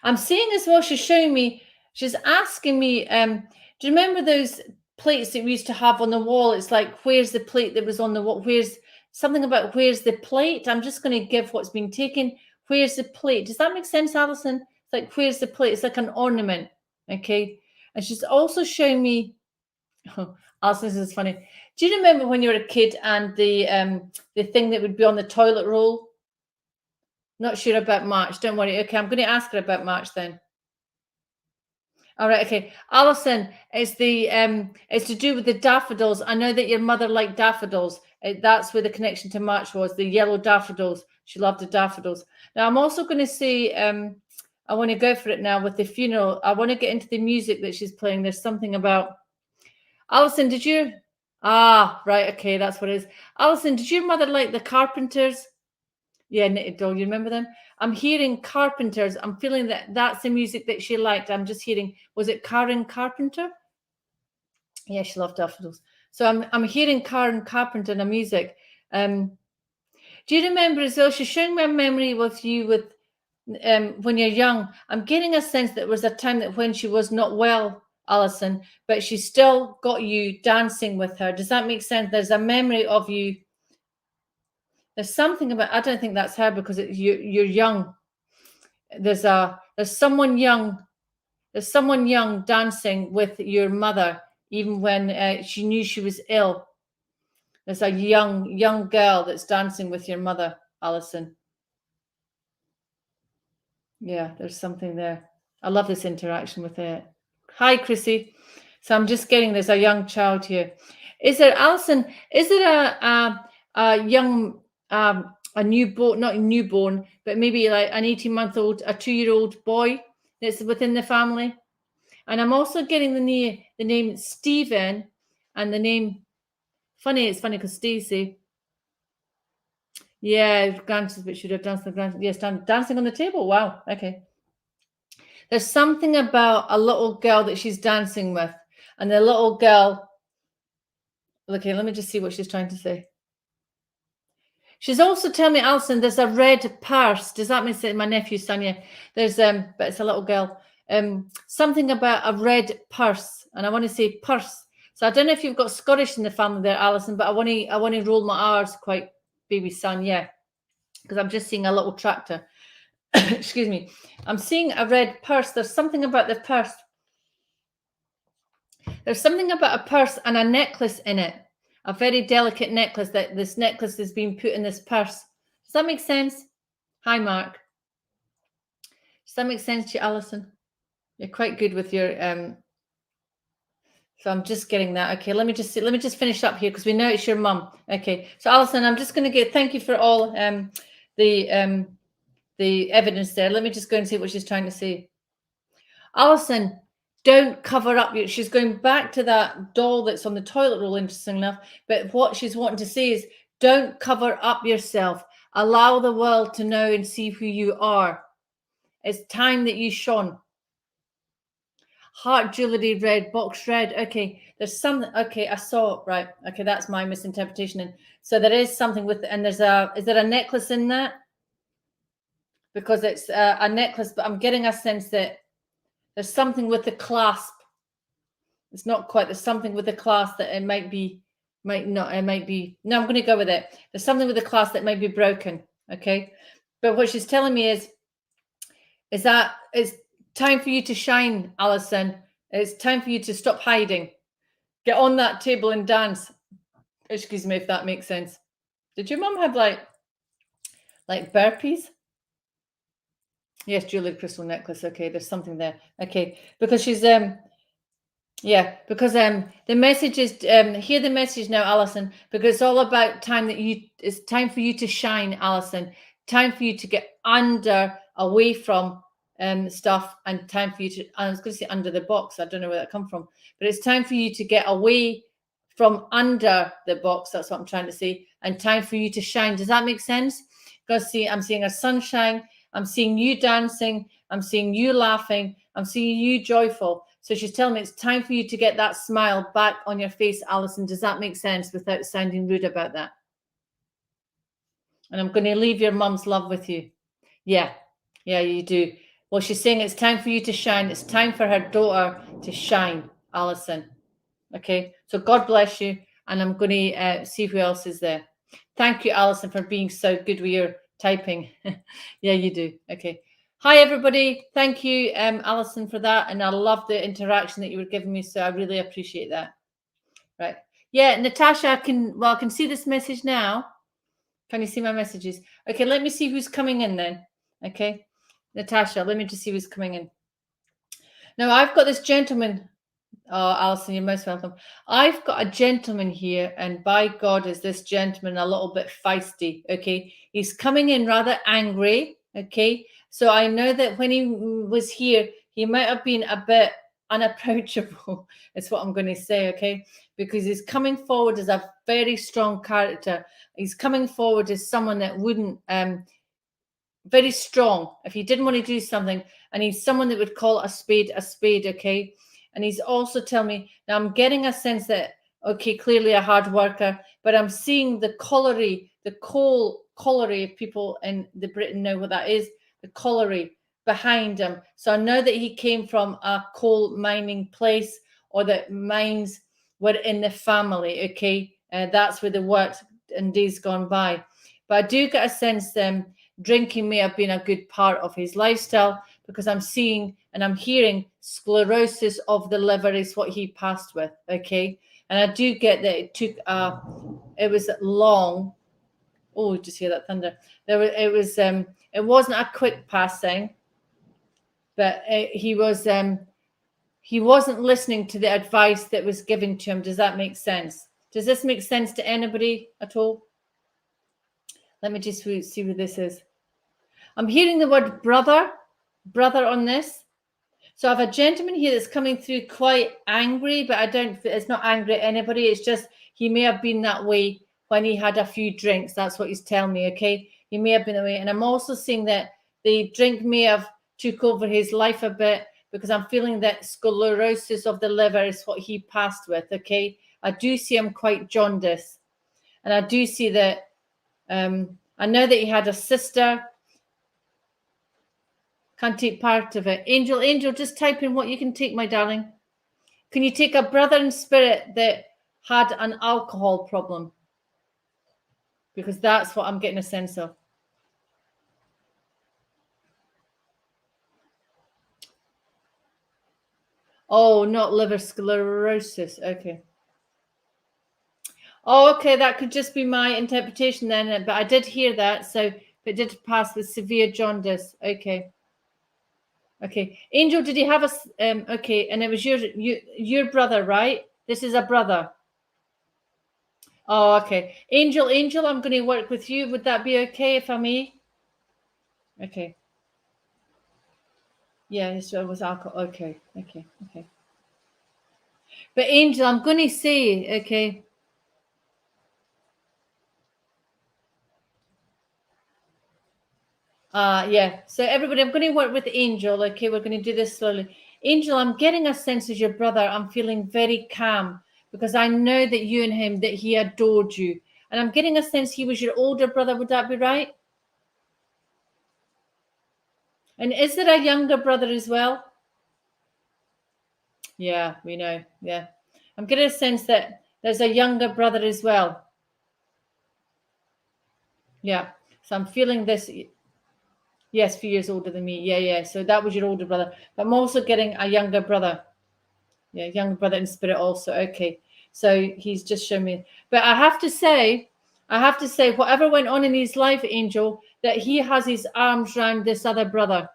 I'm seeing as well, she's showing me, she's asking me, do you remember those plates that we used to have on the wall? It's like, where's the plate that was on the wall? Where's something about where's the plate? I'm just going to give what's been taken. Where's the plate? Does that make sense, Alison? It's like, where's the plate? It's like an ornament. Okay. And she's also showing me, oh, Alison, this is funny. Do you remember when you were a kid and the thing that would be on the toilet roll? Not sure about March. Don't worry. Okay, I'm going to ask her about March then. All right. Okay, Alison, it's to do with the daffodils. I know that your mother liked daffodils. That's where the connection to March was. The yellow daffodils. She loved the daffodils. Now I'm also going to say, I want to go for it now with the funeral. I want to get into the music that she's playing. There's something about. Alison, did you? Ah, right. Okay, that's what it is. Alison, did your mother like the Carpenters? Yeah, Knitted Doll. You remember them? I'm hearing Carpenters. I'm feeling that that's the music that she liked. I'm just hearing. Was it Karen Carpenter? Yeah, she loved daffodils. So I'm hearing Karen Carpenter in the music. Do you remember as well? She's showing my memory with you with when you're young. I'm getting a sense that there was a time that when she was not well, Alison, but she still got you dancing with her. Does that make sense? There's a memory of you. There's something about, I don't think that's her because you're young. There's someone young. There's someone young dancing with your mother, even when she knew she was ill. There's a young girl that's dancing with your mother, Alison. Yeah, there's something there. I love this interaction with it. Hi, Chrissy. So I'm just getting there's a young child here. Is there, Alison? Is there a young a newborn, not a newborn, but maybe like an 18-month-old, a 2-year-old boy that's within the family? And I'm also getting the name Stephen and the name. Funny, it's funny because Stacey. Yeah, grandson, but should have danced the grandson. Yes, dancing on the table. Wow. Okay. There's something about a little girl that she's dancing with, and the little girl. Okay, let me just see what she's trying to say. She's also telling me, Alison, there's a red purse. Does that mean that my nephew's son? Yeah. There's but it's a little girl. Something about a red purse, and I want to say purse. So I don't know if you've got Scottish in the family there, Alison, but I want to roll my R's quite, baby son, yeah, because I'm just seeing a little tractor. Excuse me. I'm seeing a red purse. There's something about the purse. There's something about a purse and a necklace in it. A very delicate necklace, that this necklace is being put in this purse. Does that make sense? Hi, Mark. Does that make sense to you, Alison? You're quite good with your so I'm just getting that. Okay, let me just finish up here because we know it's your mum. Okay, so Alison, I'm just going to thank you for all the evidence there. Let me just go and see what she's trying to say. Alison, don't cover up your. She's going back to that doll that's on the toilet roll, interesting enough. But what she's wanting to say is, don't cover up yourself. Allow the world to know and see who you are. It's time that you shone. Heart jewelry red, box red. Okay, there's something. Okay, I saw. Right. Okay, that's my misinterpretation. And so there is something with, and is there a necklace in that? Because it's a necklace, but I'm getting a sense that there's something with the clasp. It's not quite. There's something with the clasp that it might be, might not. It might be. No, I'm going to go with it. There's something with the clasp that might be broken. Okay, but what she's telling me is that it's time for you to shine, Alison. It's time for you to stop hiding. Get on that table and dance. Excuse me if that makes sense. Did your mum have like burpees? Yes, jewelry crystal necklace. Okay, there's something there. Okay, because she's yeah, because the message is hear the message now, Alison, because it's all about time that it's time for you to shine, Alison. Time for you to get away from stuff, and time for you to, I was going to say under the box. I don't know where that come from, but it's time for you to get away from under the box. That's what I'm trying to say, and time for you to shine. Does that make sense? Because see, I'm seeing a sunshine. I'm seeing you dancing. I'm seeing you laughing. I'm seeing you joyful. So she's telling me it's time for you to get that smile back on your face, Alison. Does that make sense without sounding rude about that? And I'm going to leave your mum's love with you. Yeah, you do. Well, she's saying it's time for you to shine. It's time for her daughter to shine, Alison. Okay, so God bless you. And I'm going to see who else is there. Thank you, Alison, for being so good with your typing. Yeah, you do. Okay. Hi, everybody. Thank you, Alison, for that. And I love the interaction that you were giving me. So I really appreciate that. Right. Yeah, Natasha, I can see this message now. Can you see my messages? Okay, let me see who's coming in then. Okay. Natasha, let me just see who's coming in. Now, I've got this gentleman. Oh, Alison, you're most welcome. I've got a gentleman here, and by God, is this gentleman a little bit feisty? Okay, he's coming in rather angry. Okay, so I know that when he was here, he might have been a bit unapproachable. Is what I'm going to say. Okay, because he's coming forward as a very strong character. He's coming forward as someone that wouldn't very strong if he didn't want to do something, and he's someone that would call a spade, okay. And he's also telling me now, I'm getting a sense that, okay, clearly a hard worker, but I'm seeing the colliery, the coal colliery, if people in the Britain know what that is, the colliery behind him. So I know that he came from a coal mining place, or that mines were in the family. Okay, that's where they worked in days gone by. But I do get a sense drinking may have been a good part of his lifestyle, because I'm seeing and I'm hearing sclerosis of the liver is what he passed with. Okay, and I do get that it was long. Oh, just hear that thunder. It wasn't a quick passing, but he wasn't listening to the advice that was given to him. Does that make sense? Does this make sense to anybody at all? Let me just see who this is. I'm hearing the word brother on this. So I have a gentleman here that's coming through quite angry, but it's not angry at anybody. It's just he may have been that way when he had a few drinks. That's what he's telling me, okay? He may have been that way. And I'm also seeing that the drink may have took over his life a bit, because I'm feeling that sclerosis of the liver is what he passed with, okay? I do see him quite jaundiced. And I do see that, I know that he had a sister. Can't take part of it. Angel, just type in what you can take, my darling. Can you take a brother in spirit that had an alcohol problem? Because that's what I'm getting a sense of. Oh, not liver sclerosis. Okay. Oh, okay. That could just be my interpretation then. But I did hear that. So it did pass with severe jaundice. Okay. Okay. Angel, did he have a... okay. And it was your brother, right? This is a brother. Oh, okay. Angel, I'm going to work with you. Would that be okay if I may? Okay. Yeah, it was alcohol. Okay. But Angel, I'm going to say, okay. Yeah. So everybody, I'm going to work with Angel. Okay, we're going to do this slowly. Angel, I'm getting a sense as your brother. I'm feeling very calm, because I know that you and him, that he adored you. And I'm getting a sense he was your older brother. Would that be right? And is there a younger brother as well? Yeah, we know. Yeah. I'm getting a sense that there's a younger brother as well. Yeah. So I'm feeling this. Yes, 4 years older than me. Yeah. So that was your older brother. But I'm also getting a younger brother. Yeah, younger brother in spirit also. Okay. So he's just shown me. But I have to say, whatever went on in his life, Angel, that he has his arms around this other brother.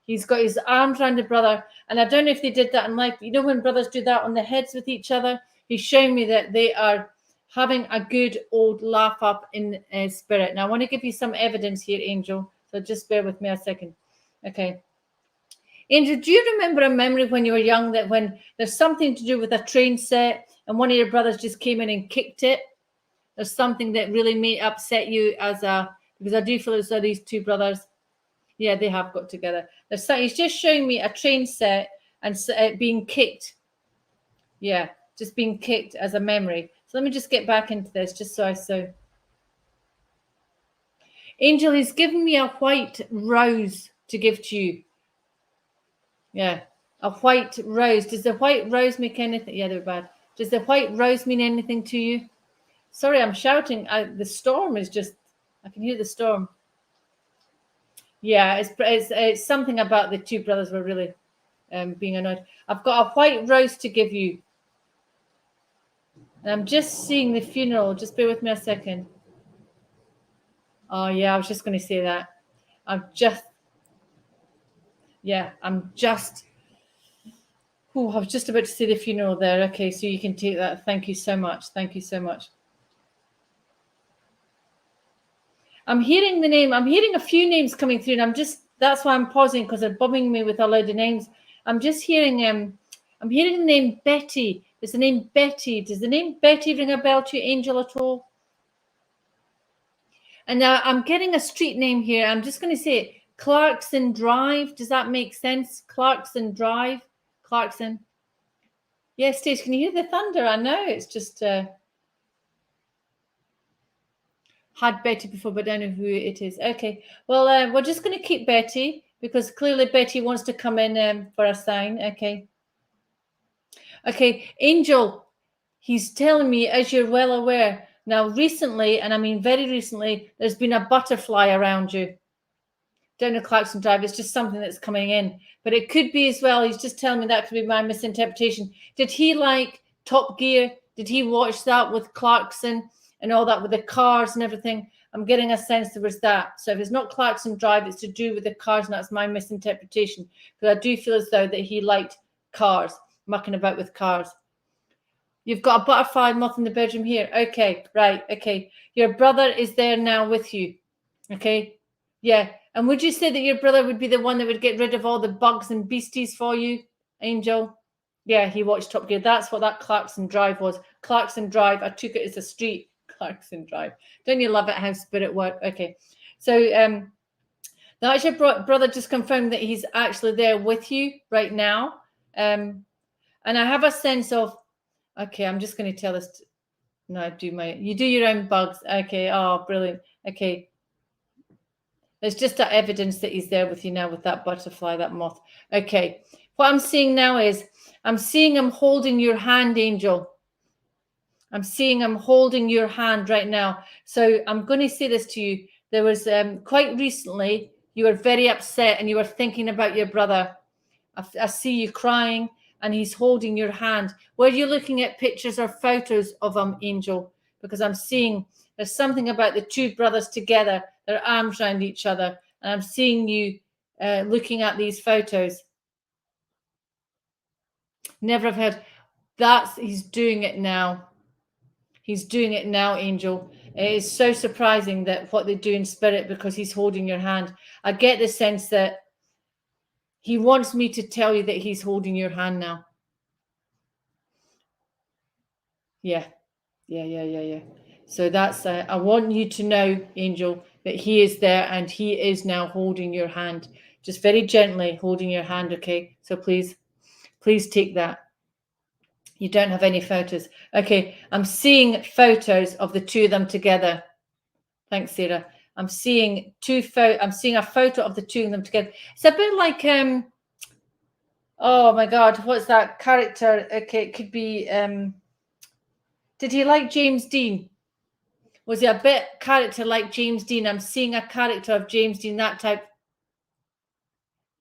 He's got his arms around the brother. And I don't know if they did that in life. You know, when brothers do that on the heads with each other, he's showing me that they are having a good old laugh up in spirit. Now, I want to give you some evidence here, Angel. So just bear with me a second. Okay. Angel, do you remember a memory when you were young that when there's something to do with a train set and one of your brothers just came in and kicked it? There's something that really may upset you because I do feel as though these two brothers, yeah, they have got together. He's just showing me a train set and being kicked. Yeah, just being kicked as a memory. So let me just get back into this just so I saw. Angel, he's given me a white rose to give to you. Yeah, a white rose. Does the white rose make anything? Yeah, they're bad. Does the white rose mean anything to you? Sorry, I'm shouting. The storm is just, I can hear the storm. Yeah, it's something about the two brothers were really being annoyed. I've got a white rose to give you. And I'm just seeing the funeral. Just bear with me a second. Oh, yeah, I was just going to say that. I was just about to say the funeral there. Okay, so you can take that. Thank you so much. Thank you so much. I'm hearing the name. I'm hearing a few names coming through, and that's why I'm pausing, because they're bombing me with a load of names. I'm just hearing I'm hearing the name Betty. There's the name Betty. Does the name Betty ring a bell to you, Angel, at all? And now I'm getting a street name here. I'm just going to say it. Clarkson Drive. Does that make sense? Clarkson Drive. Clarkson. Yes, Stace, can you hear the thunder? I know it's just had Betty before, but I don't know who it is. Okay, well, we're just going to keep Betty because clearly Betty wants to come in for a sign. Okay, Angel, he's telling me, as you're well aware, now recently, and I mean very recently, there's been a butterfly around you down the Clarkson Drive. It's just something that's coming in, but it could be as well. He's just telling me that could be my misinterpretation. Did he like Top Gear? Did he watch that with Clarkson and all that with the cars and everything? I'm getting a sense there was that. So if it's not Clarkson Drive, it's to do with the cars, and that's my misinterpretation, because I do feel as though that he liked cars, mucking about with cars. You've got a butterfly moth in the bedroom here. Okay, right. Okay. Your brother is there now with you. Okay. Yeah. And would you say that your brother would be the one that would get rid of all the bugs and beasties for you, Angel? Yeah, he watched Top Gear. That's what that Clarkson Drive was. Clarkson Drive. I took it as a street. Clarkson Drive. Don't you love it how spirit work? Okay. So that's your brother just confirmed that he's actually there with you right now. And I have a sense of, okay, I'm just going to tell this. No, you do your own bugs. Okay. Oh, brilliant. Okay. There's just that evidence that he's there with you now with that butterfly, that moth. Okay. What I'm seeing now is I'm seeing him holding your hand, Angel. I'm seeing him holding your hand right now. So I'm going to say this to you. There was quite recently, you were very upset and you were thinking about your brother. I see you crying and he's holding your hand. Were you looking at pictures or photos of him, Angel? Because I'm seeing there's something about the two brothers together, their arms around each other. And I'm seeing you looking at these photos. Never have heard. He's doing it now. He's doing it now, Angel. It is so surprising that what they do in spirit, because he's holding your hand. I get the sense that he wants me to tell you that he's holding your hand now. Yeah. So that's, I want you to know, Angel, that he is there and he is now holding your hand. Just very gently holding your hand, okay? So please take that. You don't have any photos. Okay, I'm seeing photos of the two of them together. Thanks, Sarah. I'm seeing I'm seeing a photo of the two of them together. It's a bit like oh my God, what's that character? Okay, it could be did he like James Dean? Was he a bit character like James Dean? I'm seeing a character of James Dean, that type.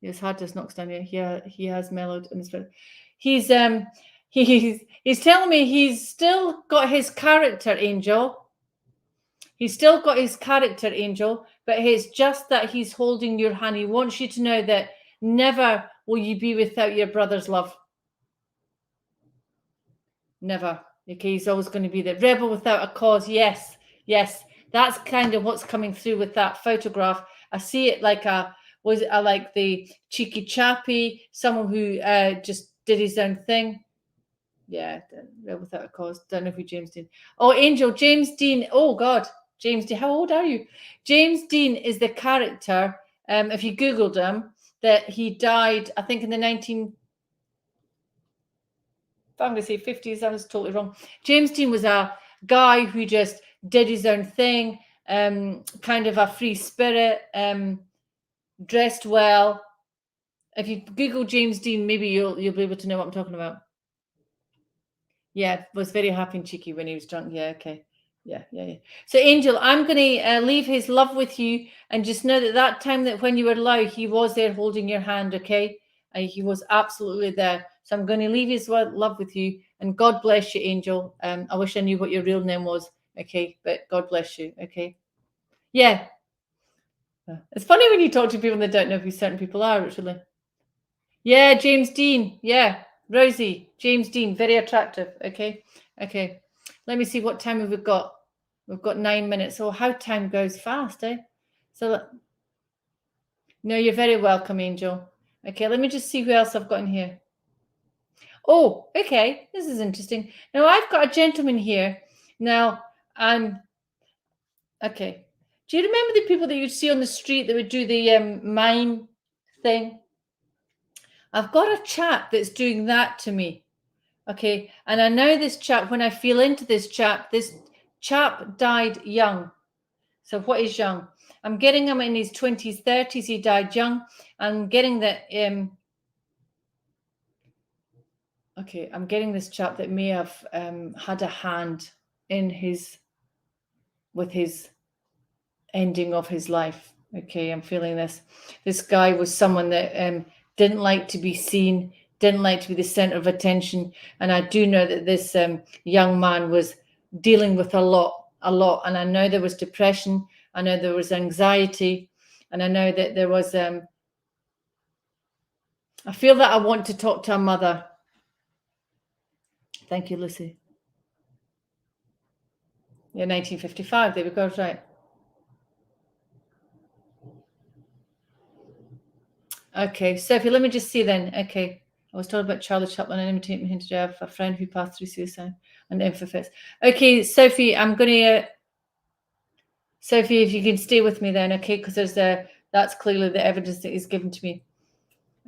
His heart just knocks down here. Yeah, he has mellowed in his spirit. He's telling me he's still got his character, Angel. He's still got his character, Angel, but it's just that he's holding your hand. He wants you to know that never will you be without your brother's love. Never. Okay, he's always going to be there. Rebel without a cause. Yes, yes. That's kind of what's coming through with that photograph. I see it like like the cheeky chappy, someone who just did his own thing. Yeah, Rebel without a cause. Don't know who James Dean. Oh, Angel, James Dean. Oh God, James Dean. How old are you? James Dean is the character. If you Googled him, that he died, I think in the 19. I'm going to say 50s. I was totally wrong. James Dean was a guy who just did his own thing, kind of a free spirit, dressed well. If you Google James Dean, maybe you'll be able to know what I'm talking about. Yeah, was very happy and cheeky when he was drunk. Yeah, okay. Yeah. So, Angel, I'm going to leave his love with you, and just know that time that when you were low, he was there holding your hand, okay? He was absolutely there. So I'm going to leave his love with you, and God bless you, Angel. I wish I knew what your real name was, okay? But God bless you, okay? Yeah. It's funny when you talk to people and they don't know who certain people are, actually. Yeah, James Dean. Yeah, Rosie, James Dean, very attractive. Okay. Let me see what time have we got. We've got 9 minutes. Oh, how time goes fast, eh? So, no, you're very welcome, Angel. Okay, let me just see who else I've got in here. Oh, okay, this is interesting. Now, I've got a gentleman here. Now, okay. Do you remember the people that you'd see on the street that would do the mime thing? I've got a chap that's doing that to me. Okay. And I know this chap, when I feel into this chap died young. So what is young? I'm getting him in his 20s, 30s. He died young. I'm getting that. Okay. I'm getting this chap that may have had a hand in with his ending of his life. Okay. I'm feeling this. This guy was someone that didn't like to be seen, didn't like to be the center of attention. And I do know that this young man was dealing with a lot. And I know there was depression. I know there was anxiety. And I know that there was, I feel that I want to talk to a mother. Thank you, Lucy. Yeah, 1955. There we go. Right. Okay, Sophie, let me just see then. Okay. I was told about Charlie Chaplin and imitating him to have a friend who passed through suicide and infofits. Okay, Sophie, I'm going to, Sophie, if you can stay with me then, okay, because that's clearly the evidence that is given to me.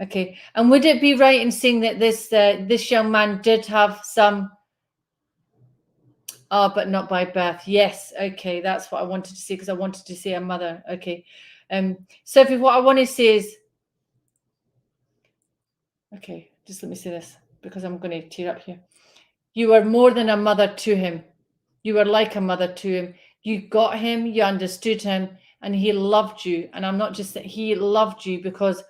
Okay, and would it be right in saying that this young man did have some, but not by birth? Yes, okay, that's what I wanted to say, because I wanted to say a mother. Okay, Sophie, what I want to say is, okay, just let me say this, because I'm going to tear up here. You were more than a mother to him. You were like a mother to him. You got him, you understood him, and he loved you. And I'm not just that he loved you because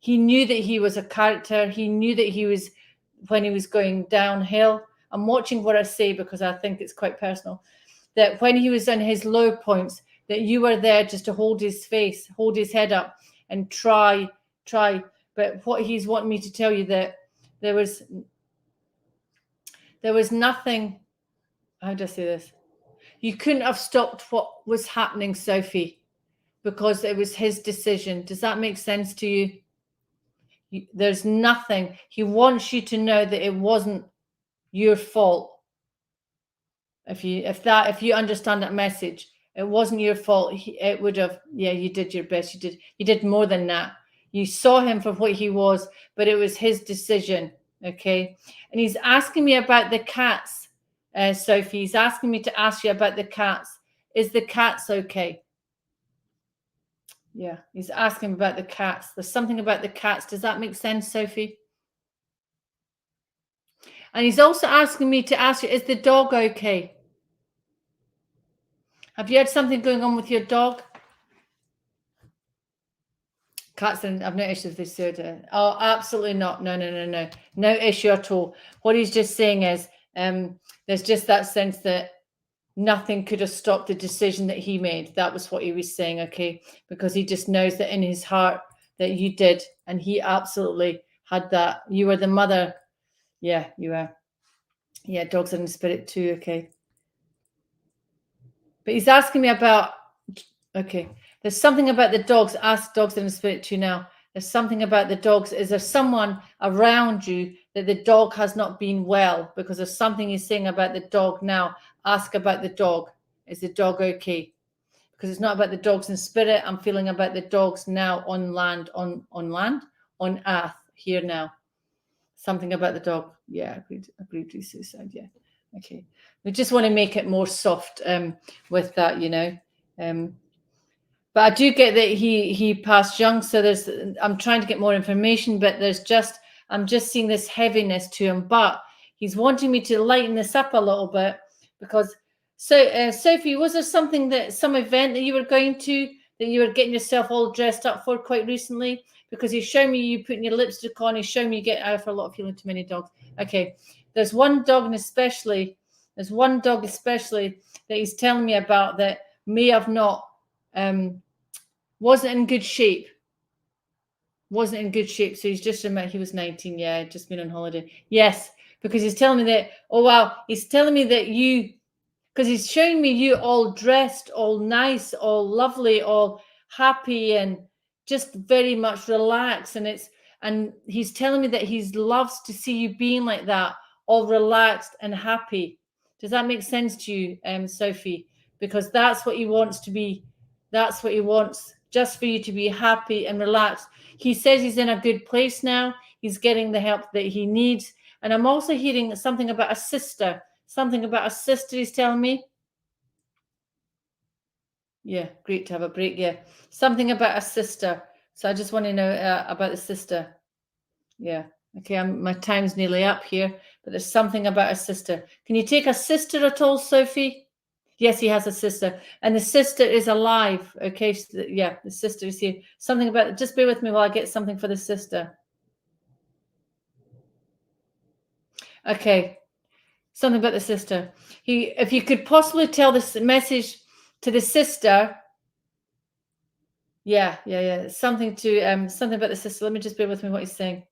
he knew that he was a character. He knew that he was, when he was going downhill. I'm watching what I say because I think it's quite personal. That when he was in his low points, that you were there just to hold his face, hold his head up and try. But what he's wanting me to tell you, that there was nothing. How do I say this? You couldn't have stopped what was happening, Sophie, because it was his decision. Does that make sense to you? There's nothing. He wants you to know that it wasn't your fault. If you understand that message, it wasn't your fault. It would have. Yeah, you did your best. You did more than that. You saw him for what he was, but it was his decision. Okay, and he's asking me about the cats. Sophie, he's asking me to ask you about the cats. Is the cats okay? Yeah, he's asking about the cats. There's something about the cats. Does that make sense, Sophie? And he's also asking me to ask you, is the dog okay? Have you had something going on with your dog? cats, and I've no issue with the soda. Oh, absolutely not. No, no, no, no. No issue at all. What he's just saying is there's just that sense that nothing could have stopped the decision that he made. That was what he was saying, okay? Because he just knows that in his heart that you did, and he absolutely had that. You were the mother. Yeah, you were. Yeah, dogs are in the spirit too, okay? But he's asking me about, okay, there's something about the dogs. Ask dogs in the spirit too now. There's something about the dogs. Is there someone around you that the dog has not been well? Because there's something he's saying about the dog now. Ask about the dog. Is the dog okay? Because it's not about the dogs in spirit. I'm feeling about the dogs now on land, on earth, here now. Something about the dog. Yeah, agreed to suicide. Yeah. Okay. We just want to make it more soft with that, you know. But I do get that he passed young, so I'm trying to get more information, but I'm just seeing this heaviness to him. But he's wanting me to lighten this up a little bit because Sophie, was there some event that you were going to, that you were getting yourself all dressed up for quite recently? Because he's shown me you putting your lipstick on, he's shown me you get out for a lot of healing to many dogs. Okay. There's one dog especially that he's telling me about that may have not wasn't in good shape. So he's just admitted he was 19. Yeah, just been on holiday. Yes, because he's telling me that. Oh wow, he's telling me that because he's showing me you all dressed, all nice, all lovely, all happy, and just very much relaxed. And he's telling me that he loves to see you being like that, all relaxed and happy. Does that make sense to you, Sophie? Because that's what he wants to be. That's what he wants, just for you to be happy and relaxed. He says he's in a good place now. He's getting the help that he needs. And I'm also hearing something about a sister. Something about a sister, he's telling me. Yeah, great to have a break. Yeah, something about a sister. So I just want to know about the sister. Yeah. Okay, my time's nearly up here, but there's something about a sister. Can you take a sister at all, Sophie? Yes, he has a sister, and the sister is alive. Okay, so yeah, the sister is here. Something about, just bear with me while I get something for the sister. Okay, something about the sister. If you could possibly tell this message to the sister. Yeah. Something about the sister. Let me just bear with me what he's saying.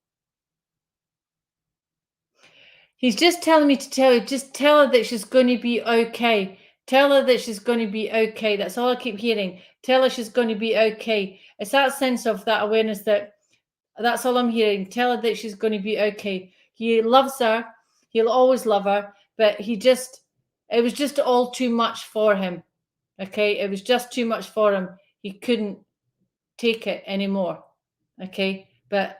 He's just telling me to just tell her that she's going to be okay. Tell her that she's going to be okay. That's all I keep hearing. Tell her she's going to be okay. It's that sense of that awareness that's all I'm hearing. Tell her that she's going to be okay. He loves her. He'll always love her. But it was just all too much for him. Okay. It was just too much for him. He couldn't take it anymore. Okay. But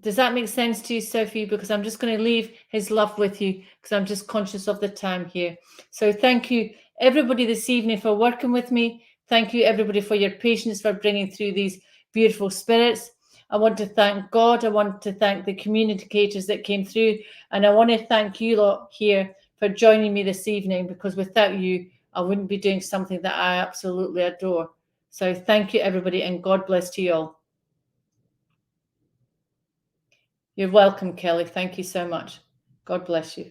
does that make sense to you, Sophie? Because I'm just going to leave his love with you because I'm just conscious of the time here. So thank you, everybody, this evening for working with me. Thank you, everybody, for your patience, for bringing through these beautiful spirits. I want to thank God. I want to thank the communicators that came through. And I want to thank you lot here for joining me this evening, because without you, I wouldn't be doing something that I absolutely adore. So thank you, everybody, and God bless to you all. You're welcome, Kelly. Thank you so much. God bless you.